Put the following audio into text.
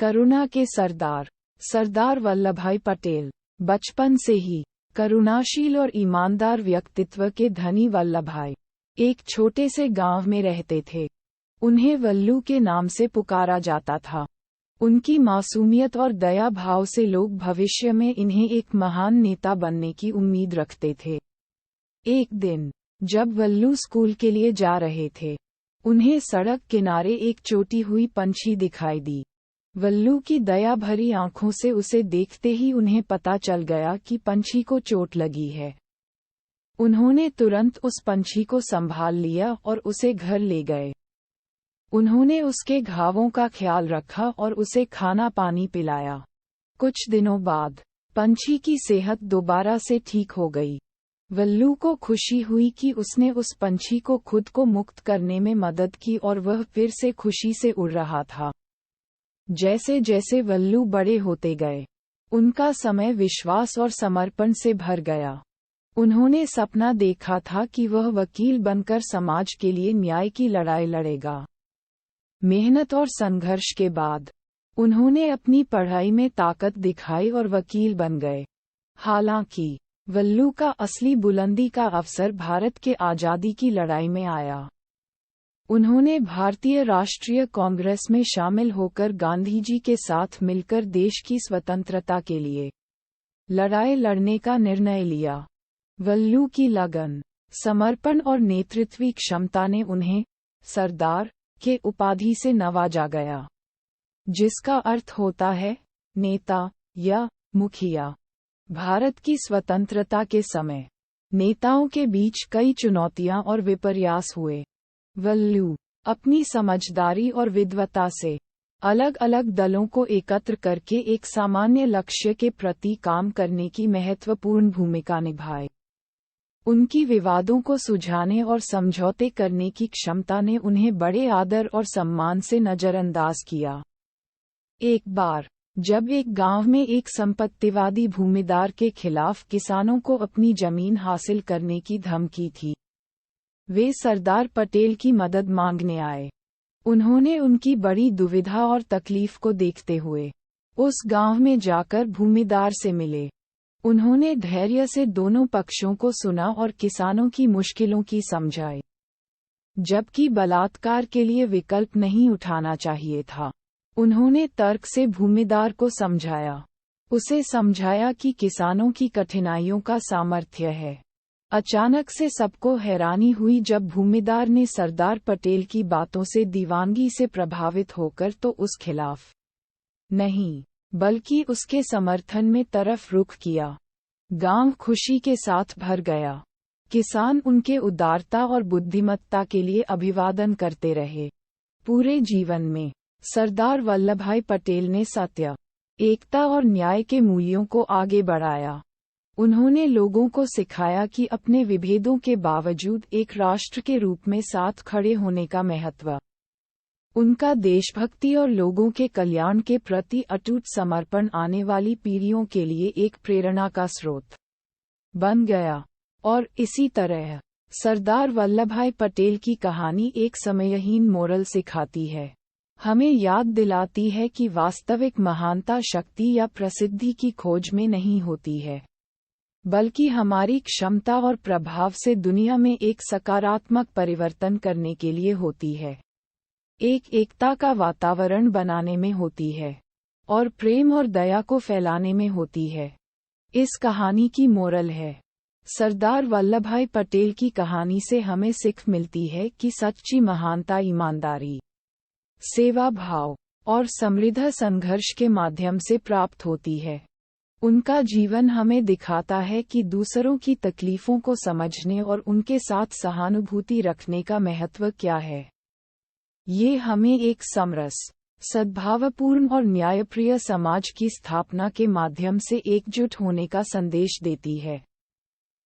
करुणा के सरदार सरदार वल्लभभाई पटेल बचपन से ही करुणाशील और ईमानदार व्यक्तित्व के धनी वल्लभभाई एक छोटे से गांव में रहते थे। उन्हें वल्लू के नाम से पुकारा जाता था। उनकी मासूमियत और दया भाव से लोग भविष्य में इन्हें एक महान नेता बनने की उम्मीद रखते थे। एक दिन जब वल्लू स्कूल के लिए जा रहे थे, उन्हें सड़क किनारे एक चोटी हुई पंछी दिखाई दी। वल्लू की दया भरी आंखों से उसे देखते ही उन्हें पता चल गया कि पंछी को चोट लगी है। उन्होंने तुरंत उस पंछी को संभाल लिया और उसे घर ले गए। उन्होंने उसके घावों का ख्याल रखा और उसे खाना पानी पिलाया। कुछ दिनों बाद पंछी की सेहत दोबारा से ठीक हो गई। वल्लू को खुशी हुई कि उसने उस पंछी को खुद को मुक्त करने में मदद की और वह फिर से खुशी से उड़ रहा था। जैसे जैसे वल्लू बड़े होते गए, उनका समय विश्वास और समर्पण से भर गया। उन्होंने सपना देखा था कि वह वकील बनकर समाज के लिए न्याय की लड़ाई लड़ेगा। मेहनत और संघर्ष के बाद उन्होंने अपनी पढ़ाई में ताकत दिखाई और वकील बन गए। हालांकि वल्लू का असली बुलंदी का अवसर भारत के आज़ादी की लड़ाई में आया। उन्होंने भारतीय राष्ट्रीय कांग्रेस में शामिल होकर गांधी जी के साथ मिलकर देश की स्वतंत्रता के लिए लड़ाई लड़ने का निर्णय लिया। वल्लू की लगन, समर्पण और नेतृत्वीय क्षमता ने उन्हें सरदार के उपाधि से नवाजा गया, जिसका अर्थ होता है नेता या मुखिया। भारत की स्वतंत्रता के समय नेताओं के बीच कई चुनौतियां और विपर्यास हुए। वल्लू अपनी समझदारी और विद्वता से अलग अलग दलों को एकत्र करके एक सामान्य लक्ष्य के प्रति काम करने की महत्वपूर्ण भूमिका निभाई। उनकी विवादों को सुलझाने और समझौते करने की क्षमता ने उन्हें बड़े आदर और सम्मान से नजरअंदाज किया। एक बार जब एक गांव में एक संपत्तिवादी भूमिदार के खिलाफ किसानों को अपनी जमीन हासिल करने की धमकी थी, वे सरदार पटेल की मदद मांगने आए। उन्होंने उनकी बड़ी दुविधा और तकलीफ को देखते हुए उस गांव में जाकर भूमिदार से मिले। उन्होंने धैर्य से दोनों पक्षों को सुना और किसानों की मुश्किलों की समझाई। जबकि बलात्कार के लिए विकल्प नहीं उठाना चाहिए था, उन्होंने तर्क से भूमिदार को समझाया। उसे समझाया कि किसानों की कठिनाइयों का सामर्थ्य है। अचानक से सबको हैरानी हुई जब भूमिदार ने सरदार पटेल की बातों से दीवानगी से प्रभावित होकर तो उस खिलाफ नहीं, बल्कि उसके समर्थन में तरफ रुख किया। गांव खुशी के साथ भर गया। किसान उनके उदारता और बुद्धिमत्ता के लिए अभिवादन करते रहे। पूरे जीवन में सरदार वल्लभभाई पटेल ने सत्य, एकता और न्याय के मूल्यों को आगे बढ़ाया। उन्होंने लोगों को सिखाया कि अपने विभेदों के बावजूद एक राष्ट्र के रूप में साथ खड़े होने का महत्व। उनका देशभक्ति और लोगों के कल्याण के प्रति अटूट समर्पण आने वाली पीढ़ियों के लिए एक प्रेरणा का स्रोत बन गया। और इसी तरह सरदार वल्लभभाई पटेल की कहानी एक समयहीन मोरल सिखाती है। हमें याद दिलाती है कि वास्तविक महानता शक्ति या प्रसिद्धि की खोज में नहीं होती है, बल्कि हमारी क्षमता और प्रभाव से दुनिया में एक सकारात्मक परिवर्तन करने के लिए होती है। एक एकता का वातावरण बनाने में होती है और प्रेम और दया को फैलाने में होती है। इस कहानी की मोरल है, सरदार वल्लभभाई पटेल की कहानी से हमें सीख मिलती है कि सच्ची महानता ईमानदारी, सेवा भाव और समृद्ध संघर्ष के माध्यम से प्राप्त होती है। उनका जीवन हमें दिखाता है कि दूसरों की तकलीफों को समझने और उनके साथ सहानुभूति रखने का महत्व क्या है। ये हमें एक समरस, सद्भावपूर्ण और न्यायप्रिय समाज की स्थापना के माध्यम से एकजुट होने का संदेश देती है।